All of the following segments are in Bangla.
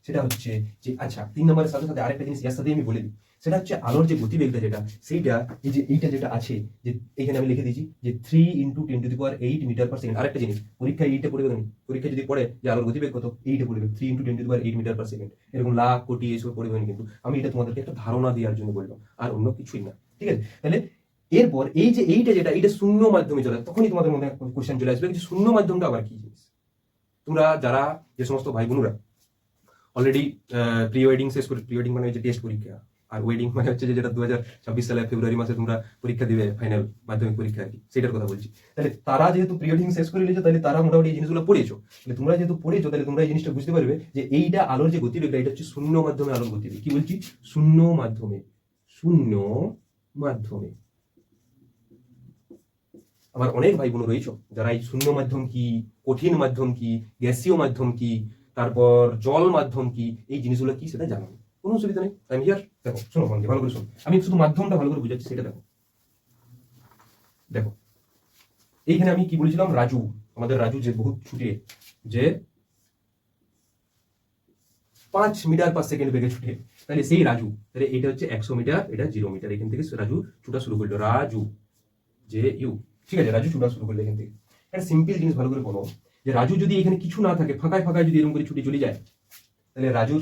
সেটা হচ্ছে যে আচ্ছা 3 নম্বরের সাথে সাথে আরেকটা জিনিস এর সাথে আমি বলে দিই, সেটা হচ্ছে আলোর যে গতিবেগটা যেটা, সেইটা এই যে এইটা যেটা আছে, যে এখানে আমি লিখে দিয়েছি যে 3 × 10⁸ মিটার পার সেকেন্ড। আরেকটা জিনিস পরীক্ষায় এইটা পড়বে না, পরীক্ষা যদি পড়ে যে আলোর গতিবেগ কত, এইটা পড়বে 3 × 10⁸ মিটার পার সেকেন্ড। এরকম লাখ কোটি এসব পড়বে না, কিন্তু আমি এটা তোমাদেরকে একটা ধারণা দেওয়ার জন্য বললাম, আর অন্য কিছুই না। ঠিক আছে, তাহলে এরপর এই যে এইটা যেটা, এইটা শূন্য মাধ্যমে চলে, তখনই তোমাদের মধ্যে কোশ্চেন চলে আসবে যে শূন্য মাধ্যমটা আবার কি জিনিস। তোমরা যারা যে সমস্ত ভাই বোনরা অলরেডি প্রি ওয়েডিং শেষ করে, প্রি ওয়েডিং মানে যে টেস্ট পরীক্ষা, আর ওয়েডিং মানে হচ্ছে যে যেটা 2026 সালে ফেব্রুয়ারি মাসে তোমরা পরীক্ষা দিবে, ফাইনাল মাধ্যমিক পরীক্ষা আর কি, সেটার কথা বলছি। তাহলে তারা যেহেতু প্রি ওয়েডিং শেষ করে নিয়েছো, তাহলে তারা মোটামুটি এই জিনিসগুলো পড়েছো। তাহলে তোমরা যেহেতু পড়েছো, তাহলে তোমরা এই জিনিসটা বুঝতে পারবে যে এইটা আলোর যে গতিবেগটা, এটা হচ্ছে শূন্য মাধ্যমে আলোর গতিবেগ। কি বলছি? শূন্য মাধ্যমে, শূন্য মাধ্যমে। আমার অনেক ভাই বোন রয়েছে যারা এই শূন্য মাধ্যম কি, কঠিন মাধ্যম কি, গ্যাসীয় মাধ্যম কি, তারপর জল মাধ্যম কি, এই জিনিসগুলো কি সেটা জানো। কোনো অসুবিধা নেই, আমি হিয়ার। দেখো শোনো বন্ধু, ভালো করে শোনো, আমি শুধু মাধ্যমটা ভালো করে বুঝাচ্ছি, সেটা দেখো। দেখো এইখানে আমি কি বলেছিলাম, রাজু, আমাদের রাজু যে বহুত ছুটে, যে 5 মিটার পার সেকেন্ড বেগে ছুটে, তাহলে সেই রাজু, তাহলে এটা হচ্ছে 100 মিটার, এটা 0 মিটার। এখান থেকে রাজু ছুটা শুরু করলো, রাজু যে ইউ, ঠিক আছে, রাজু ছুটা শুরু করলো এখান থেকে। একটা সিম্পল জিনিস ভালো করে বলো, যে রাজু যদি এখানে কিছু না থাকে, ফাঁকায় ফাঁকায় যদি এরকম করে ছুটে চলে যায়, তাহলে রাজু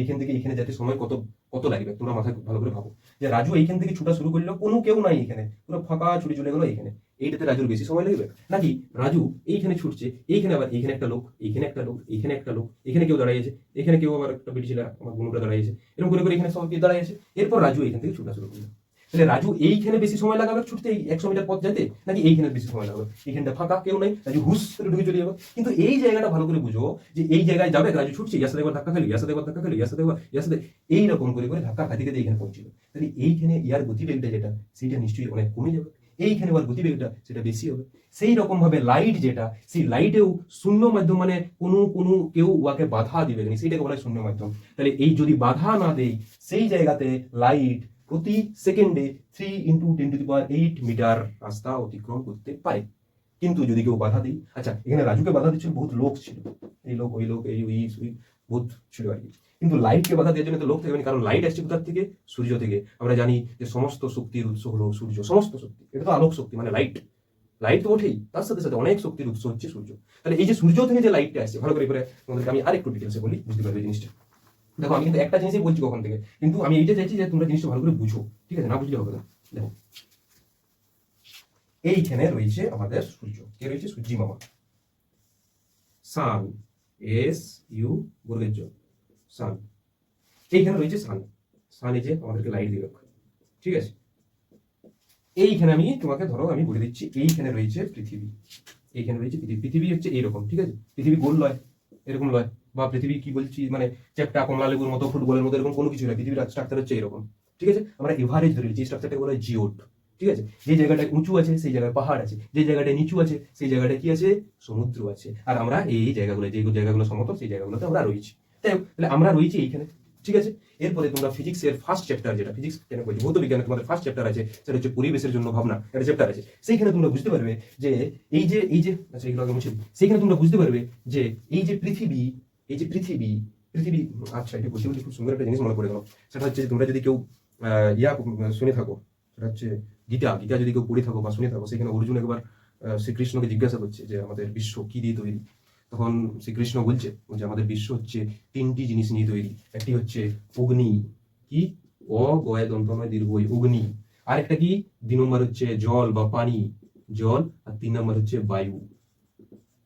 এখান থেকে এখানে যেতে সময় কত কত লাগবে? তোমরা মাথায় ভালো করে ভাবো, যে রাজু এইখান থেকে ছুটা শুরু করলো, কোনো কেউ নাই এখানে, পুরো ফাঁকা ছুটে চলে গেলো এখানে, এইটাতে রাজুর বেশি সময় লাগবে নাকি? রাজু এইখানে ছুটছে, এইখানে আবার এইখানে একটা লোক, এইখানে একটা লোক, এইখানে একটা লোক, এখানে কেউ দাঁড়িয়েছে, এখানে কেউ আবার একটা বেটি ছেলে আমার বোনটা দাঁড়িয়েছে, এরকম করে করে এখানে সব দাঁড়িয়েছে। এরপর রাজু এইখান থেকে ছুটা শুরু করলো, তাহলে রাজু এইখানে বেশি সময় লাগাবে ছুটতে, 100 মিটার পথ যেতে, নাকি এইখানে বেশি সময় লাগাবে? এইখানটা ফাঁকা, কেউ নাই, রাজু হুস করে ঢুকে চলে যাবে। কিন্তু এই জায়গাটা ভালো করে বুঝো, যে এই জায়গায় যাবে, রাজু ছুটছে, ইয়ার সাথে একবার ধাক্কা খেলো, ইয়ার সাথে একবার ধাক্কা খেলো, ইয়ার সাথে একবার, ইয়ার সাথে, এইরকম করে করে ধাক্কা খাতে খাতে এইখানে পৌঁছিল। তাহলে এইখানে ইয়ার গতিবেগটা যেটা, সেটা নিশ্চয়ই অনেক কমে যাবে, এইখানে আবার গতিবেগটা সেটা বেশি হবে। সেই রকম ভাবে লাইট যেটা, সেই লাইটেও শূন্য মাধ্যম, মানে কোনো কোনো কেউ উহাকে বাধা দিবে না, সেইটাকে বলা হয় শূন্য মাধ্যম। তাহলে এই যদি বাধা না দেই, সেই জায়গাতে লাইট প্রতি সেকেন্ডে 3 × 10⁸ মিটার রাস্তা অতিক্রম করতে পারে। কিন্তু যদি কেউ বাধা দিই, আচ্ছা এখানে রাজুকে বাধা দিচ্ছিল বহুত লোক ছিল, এই লোক ওই লোক, এই ওই বহুত ছিল আর কি। কিন্তু লাইটকে বাধা দেওয়ার জন্য তো লোক থাকবে না, কারণ লাইট আসছে কোথার থেকে? সূর্য থেকে। আমরা জানি যে সমস্ত শক্তির উৎস হলো সূর্য, সমস্ত শক্তি, এটা তো আলোক শক্তি, মানে লাইট। লাইট তো ওঠেই, তার সাথে সাথে অনেক শক্তির উৎস হচ্ছে সূর্য। তাহলে এই যে সূর্য থেকে যে লাইটটা আসছে, ভালো করে করে তোমাদেরকে আমি আরেকটু ডিটেলসে বলি, বুঝতে পারবে জিনিসটা। দেখো আমি কিন্তু একটা জিনিসই বলছি কখন থেকে, কিন্তু আমি এইটা চাইছি যে তোমরা জিনিসটা ভালো করে বুঝো, ঠিক আছে? না বুঝলে হবে না। দেখো এইখানে রয়েছে আমাদের সূর্য, কে রয়েছে? সূর্যি মামা, সান, SU বর্গের জন্য সান। এইখানে রয়েছে সান, সান এই যে আমাদেরকে লাইট দিবে, ঠিক আছে? এইখানে আমি তোমাকে ধরো আমি বলে দিচ্ছি, এইখানে রয়েছে পৃথিবী, এইখানে রয়েছে পৃথিবী। পৃথিবী হচ্ছে এইরকম, ঠিক আছে? পৃথিবী গোল নয়, এরকম নয়, বা পৃথিবী কি বলছি মানে চ্যাপ্টা কমলা লেবুর মতো, ফুটবলের মতো, এরকম কোনো কিছু নয়। পৃথিবীর স্ট্রাকচার হচ্ছে এরকম, ঠিক আছে? আমরা এভারেজ ধরে যে স্ট্রাকচারটাকে বলা হয় জিওড, ঠিক আছে? যে জায়গাটা উঁচু আছে সেই জায়গায় পাহাড় আছে, যে জায়গাটা নিচু আছে সেই জায়গাটা কি আছে? সমুদ্র আছে। আর আমরা এই জায়গাগুলো, যে জায়গাগুলো সমতল, সেই জায়গাগুলোতে আমরা রয়েছি। তাই তাহলে আমরা রয়েছি এইখানে, ঠিক আছে? এরপরে তোমরা ফিজিক্সের ফার্স্ট চ্যাপ্টার, যেটা ফিজিক্স কেন বলছি, ভৌত বিজ্ঞানে তোমাদের ফার্স্ট চ্যাপ্টার আছে, সেটা হচ্ছে পরিবেশের জন্য ভাবনা, একটা চ্যাপ্টার আছে। সেইখানে তোমরা বুঝতে পারবে যে এই যে আচ্ছা এগুলো আগে মুছে দিই। সেইখানে তোমরা বুঝতে পারবে যে এই যে পৃথিবী, এই যে পৃথিবী, পৃথিবী, আচ্ছা এটা বলতে বলতে খুব সুন্দর একটা জিনিস মনে পড়ে গেল। সেটা হচ্ছে তোমরা যদি কেউ ইয়া শুনে থাকো, সেটা হচ্ছে গীতা, গীতা যদি কেউ পড়ে থাকো বা শুনে থাকো, সেখানে অর্জুন একবার শ্রীকৃষ্ণকে জিজ্ঞাসা করছে যে আমাদের বিশ্ব কি দিয়ে তৈরি। তখন শ্রীকৃষ্ণ বলছে যে আমাদের বিশ্ব হচ্ছে 3টি জিনিস নিয়ে তৈরি। একটি হচ্ছে অগ্নি, কি? গয় দন্তময় দীর্ঘই, অগ্নি। আরেকটা কি? 2 নম্বর হচ্ছে জল বা পানি, জল। আর 3 নম্বর হচ্ছে বায়ু,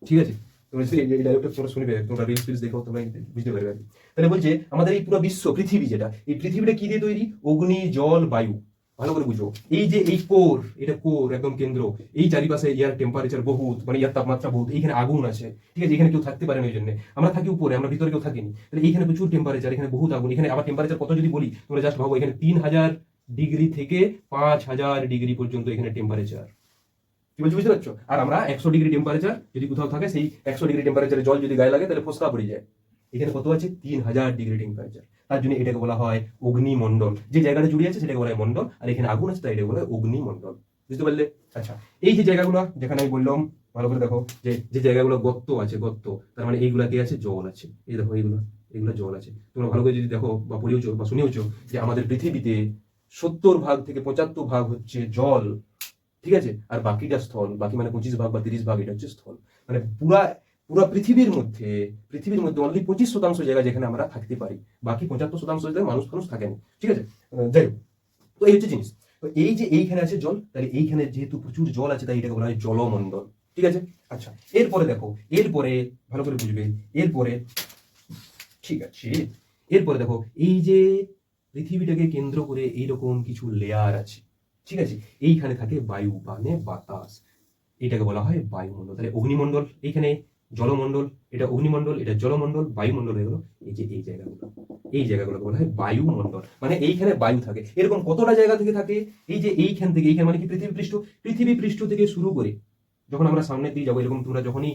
ঠিক আছে? তোমরা যদি এই ডায়লগটা তোমরা শুনবে, তোমরা রিলস ফিলস দেখো, তোমরা বুঝতে পারবে। তাহলে বলছে আমাদের এই পুরো বিশ্ব, পৃথিবী যেটা, এই পৃথিবীটা কি দিয়ে তৈরি? অগ্নি, জল, বায়ু। ভালো করে বুঝো, এই যে এই কোর, এটা কোর একদম কেন্দ্র, এই চারিপাশে ইয়ার টেম্পারেচার বহুত, মানে ইয়ার তাপমাত্রা বহুত, এইখানে আগুন আছে, ঠিক আছে? এখানে কেউ থাকতে পারে না, ওই জন্য আমরা থাকি উপরে, আমরা ভিতরে কেউ থাকিনি। তাহলে এইখানে প্রচুর টেম্পারেচার, এখানে বহুত আগুন। এখানে আবার টেম্পারেচার কত যদি বলি, তোমরা জাস্ট ভাবো, এখানে 3000 ডিগ্রি থেকে 5000 ডিগ্রি পর্যন্ত এখানে টেম্পারেচার। কি বলছি বুঝতে পারছো? আর আমরা 100 ডিগ্রি টেম্পারেচার যদি কোথাও থাকে, সেই 100 ডিগ্রি টেম্পারেচারে জল যদি গায়ে লাগে, তাহলে ফোসকা পড়ে যায়। এখানে কত আছে? 3000 ডিগ্রি টেম্পারেচার। তার জন্য এটাকে বলা হয় অগ্নিমণ্ডল। যে জায়গাটা জুড়ে আছে সেটাকে বলা হয় মণ্ডল, আর এখানে আগুন আছে তাই এটাকে বলা হয় অগ্নিমণ্ডল। বুঝতে পারলে? আচ্ছা, এই যে জায়গাগুলো যেখানে আমি বললাম, ভালো করে দেখো, যে যে জায়গাগুলো গর্ত আছে, গর্ত, তার মানে এইগুলা কি আছে? জল আছে। এই দেখো এইগুলো এগুলো জল আছে। তোমরা ভালো করে যদি দেখো বা পড়েওছো বা শুনেওছো যে আমাদের পৃথিবীতে 70 ভাগ থেকে 75 ভাগ হচ্ছে জল, ঠিক আছে, আর বাকিটা স্থল, বাকি মানে 25 ভাগ বা 30 ভাগ এটা হচ্ছে স্থল। মানে পুরা পুরা পৃথিবীর মধ্যে অনলি 25% জায়গা যেখানে আমরা থাকতে পারি, বাকি 75% জায়গায় মানুষ থাকে না, ঠিক আছে। যাই হোক, তো এই হচ্ছে জিনিস। তো এই যে এইখানে আছে জল, তাহলে এইখানে যেহেতু প্রচুর জল আছে তাই এটাকে বলা হয় জলমণ্ডল, ঠিক আছে। আচ্ছা, এরপরে দেখো, এরপরে ভালো করে বুঝবে, এরপরে ঠিক আছে, এরপরে দেখো এই যে পৃথিবীটাকে কেন্দ্র করে এইরকম কিছু লেয়ার আছে, ঠিক আছে। এইখানে থাকে বায়ু মানে বাতাস, এটাকে বলা হয় বায়ুমণ্ডল। তাহলে অগ্নিমণ্ডল এইখানে, জলমণ্ডল এটা অগ্নিমণ্ডল, এটা জলমণ্ডল, বায়ুমণ্ডল হয়ে গেল এই যে এই জায়গাগুলোকে বলা হয় বায়ুমণ্ডল। মানে এইখানে বায়ু থাকে। এরকম কতটা জায়গা থেকে থাকে, এই যে এইখান থেকে, এইখানে মানে কি পৃথিবী পৃষ্ঠ থেকে শুরু করে যখন আমরা সামনের দিকে যাবো, এরকম তোমরা যখনই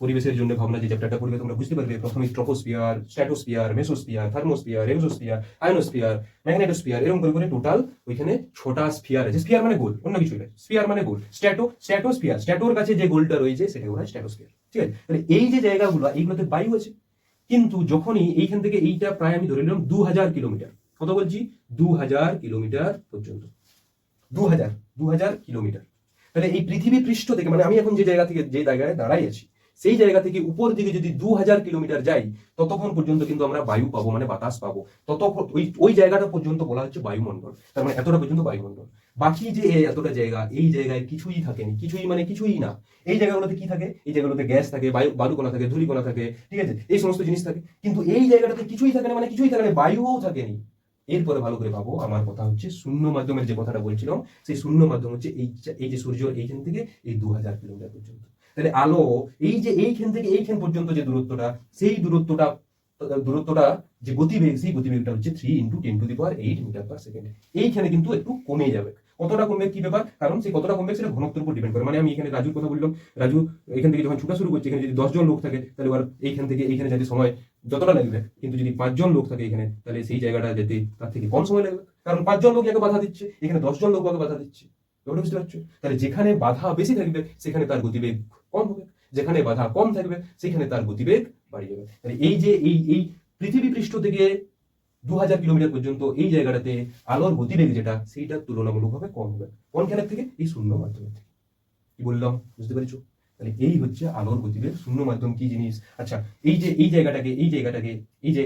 পরিবেশের জন্য ভাবনা যে চ্যাপ্টারটা পড়বে তোমরা বুঝতে পারবে প্রথমে troposphere, stratosphere, mesosphere, thermosphere, exosphere, ionosphere, magnetosphere, এরকম করে টোটাল ওইখানে 6টা স্ফিয়ার আছে। স্ফিয়ার মানে গোল, অন্য কিছু নয়, স্ফিয়ার মানে গোল। স্ট্র্যাটোস্ফিয়ার, স্ট্র্যাটোর কাছে যে গোলটা রয়েছে সেটাকে বলা হয় স্ট্র্যাটোস্ফিয়ার, ঠিক আছে। তাহলে এই যে জায়গাগুলো এইগুলোতে বায়ু আছে। কিন্তু যখনই এইখান থেকে এইটা প্রায় আমি ধরে নিলাম 2000 কিলোমিটার, কত বলছি, 2000 কিলোমিটার পর্যন্ত, 2000 কিলোমিটার। তাহলে এই পৃথিবী পৃষ্ঠ থেকে, মানে আমি এখন যে জায়গায় দাঁড়াই আছি, সেই জায়গা থেকে উপর দিকে যদি 2000 কিলোমিটার যাই, ততক্ষণ পর্যন্ত কিন্তু আমরা বায়ু পাবো, মানে বাতাস পাবো। ততক্ষণ ওই জায়গাটা পর্যন্ত বলা হচ্ছে বায়ুমণ্ডল। তার মানে এতটা পর্যন্ত বায়ুমণ্ডল। বাকি যে এতটা জায়গা, এই জায়গায় কিছুই থাকেনি, কিছুই মানে কিছুই না। এই জায়গাগুলোতে কি থাকে, এই জায়গাগুলোতে গ্যাস থাকে, বালুকণা থাকে, ধূলিকণা থাকে, ঠিক আছে, এই সমস্ত জিনিস থাকে। কিন্তু এই জায়গাটাতে কিছুই থাকে না, মানে কিছুই থাকে না, বায়ুও থাকেনি। এরপরে ভালো করে ভাবো, আমার কথা হচ্ছে শূন্য মাধ্যমের যে কথাটা বলছিলাম, সেই শূন্য মাধ্যম হচ্ছে এই যে সূর্য এইখান থেকে এই 2000 কিলোমিটার পর্যন্ত। তাহলে আলো এই যে এইখান থেকে এইখান পর্যন্ত যে দূরত্বটা, সেই দূরত্বটা যে গতিবেগ, সেই গতিবেগটা হচ্ছে 3 × 10⁸ মিটার/সেকেন্ড। এইখানে কিন্তু একটু কমে যাবে। কতটা কমবে কি ব্যাপার, কারণ সেই কতটা কমবে সেটা ঘনত্বের উপর ডিপেন্ড করে। মানে আমি এখানে রাজুর কথা বললাম, রাজু এখান থেকে যখন ছুটা শুরু করছে, এখানে যদি 10 জন লোক থাকে, তাহলে এবার এইখান থেকে এইখানে যেতে সময় যতটা লাগবে, কিন্তু যদি 5 জন লোক থাকে এখানে, তাহলে সেই জায়গাটা যেতে তার থেকে কম সময় লাগবে, কারণ 5 জন লোক একে বাধা দিচ্ছে, এখানে 10 জন লোক ওকে বাধা দিচ্ছে। ব্যাপারটা বুঝতে পারছো? তাহলে যেখানে বাধা বেশি থাকবে সেখানে তার গতিবেগ কম হবে, যেখানে বাধা কম থাকবে সেখানে তার গতিবেগ বাড়ি যাবে। তাহলে এই যে এই পৃথিবী পৃষ্ঠ থেকে 2000 কিলোমিটার পর্যন্ত এই জায়গাটাতে আলোর গতিবেগ যেটা, সেইটা তুলনামূলকভাবে কম হবে। কোনখানের থেকে? এই শূন্য মাধ্যমের থেকে। কি বললাম, বুঝতে পেরেছো? তাহলে এই হচ্ছে আলোর গতিবেগ। শূন্য মাধ্যম কি জিনিস? আচ্ছা, এই জায়গাটাকে এই যে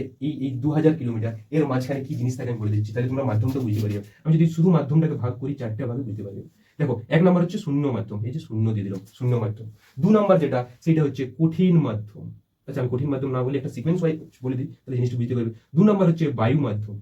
এই 2000 কিলোমিটার এর মাঝখানে কি জিনিস থাকে আমি বলে দিচ্ছি, তাহলে তোমরা মাধ্যমটা বুঝতে পারবে। আমি যদি শুধু মাধ্যমটাকে ভাগ করি 4টে ভাগে বুঝতে পারবে। দেখো, 1 নম্বর হচ্ছে শূন্য মাধ্যম, এই যে শূন্য দিয়ে দিলাম, শূন্য মাধ্যম। 2 নম্বর যেটা, সেটা হচ্ছে কঠিন মাধ্যম। আচ্ছা, আমি কঠিন মাধ্যম না বলে একটা সিকোয়েন্স ওয়াইজ বলে দিই, তাহলে জিনিসটা বুঝতে পারবে। 2 নম্বর হচ্ছে বায়ু মাধ্যম।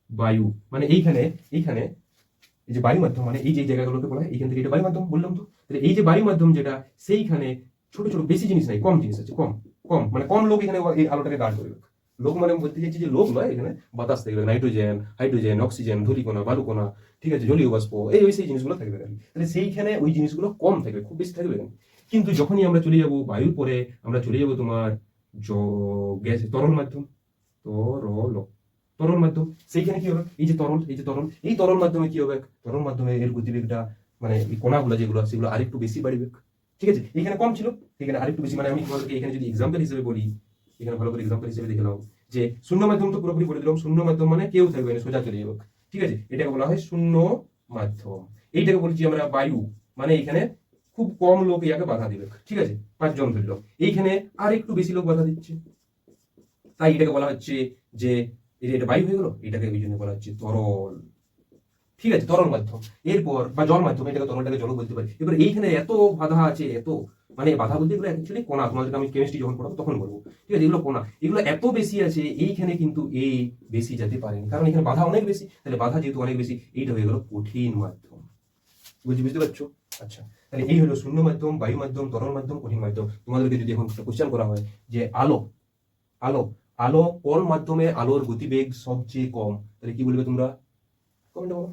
বায়ু মানে এইখানে এই যে বায়ু মাধ্যম, মানে এই যে জায়গাগুলোকে বলা হয়, এইখান থেকে এটা বায়ু মাধ্যম বললাম তো। তাহলে এই যে বায়ু মাধ্যম যেটা, সেইখানে ছোট ছোট বেশি জিনিস নাই, কম জিনিস আছে, কম কম মানে কম লোক এখানে এই আলোটাকে দাঁড় করবে। লোক মানে বলতে চাইছি যে লোক নয়, এখানে বাতাস থাকবে, নাইট্রোজেন, হাইড্রোজেন, অক্সিজেন, ধূলিকণা, বালুকণা, ঠিক আছে, জলীয় বাষ্প, ওই সেই জিনিসগুলো থাকবে। তাহলে সেইখানে ওই জিনিসগুলো কম থাকবে, খুব বেশি থাকবে না। কিন্তু যখনই আমরা চলে যাব বায়ুর পরে, আমরা চলে যাব তোমার গ্যাস, তরল মাধ্যম, তরল তরল মাধ্যম। সেইখানে কি হবে, এই তরল মাধ্যমে কি হবে, তরল মাধ্যমে এর গতিবেগটা, মানে এই কণাগুলো যেগুলো সেগুলো আরেকটু বেশি বাড়বে, ঠিক আছে। এখানে কম ছিল, এখানে আরেকটু বেশি। মানে আমি তোমাদেরকে এখানে যদি এক্সাম্পল হিসেবে বলি, এখানে ভালো করে এক্সাম্পল হিসেবে দেখে নাও, যে শূন্য মাধ্যম তো পুরোপুরি বলে দিলাম। শূন্য মাধ্যম মানে কেউ থাকবে না, সোজা চলে যাবে, ঠিক আছে, এটাকে বলা হয় শূন্য মাধ্যম। এইটাকে বলছি আমরা বায়ু, মানে এখানে খুব কম লোক ইয়াকে বাধা দিবে, ঠিক আছে, 5 জন ধরল, এইখানে আর একটু বেশি লোক বাধা দিচ্ছে, তাই এটাকে বলা হচ্ছে যে এটা বায়ু হয়ে গেল, এটাকে ওই জন্য বলা হচ্ছে তরল, ঠিক আছে, তরল মাধ্যম। এরপর বা জল মাধ্যম, এটাকে তরলটাকে জল বলতে পারি। এবার এইখানে এত বাধা আছে, এত মানে বাধা বলতে এগুলো অ্যাকচুয়ালি কণা, তোমাদেরকে আমি কেমিস্ট্রি যখন পড়াবো তখন বলবো, ঠিক আছে, এগুলো কণা, এগুলো এত বেশি আছে, এইখানে কিন্তু এই বেশি যেতে পারেনি, কারণ এখানে বাধা অনেক বেশি। তাহলে বাধা যেহেতু অনেক বেশি, এইটা হয়ে গেল কঠিন মাধ্যম। বুঝতে পারছো? আচ্ছা, তাহলে এই হলো শূন্য মাধ্যম, বায়ু মাধ্যম, তরল মাধ্যম, কঠিন মাধ্যম। তোমাদেরকে যদি এখন কোশ্চেন করা হয় যে আলো আলো আলো কোন মাধ্যমে আলোর গতিবেগ সবচেয়ে কম, তাহলে কি বলবে তোমরা? কমেন্টে বলো।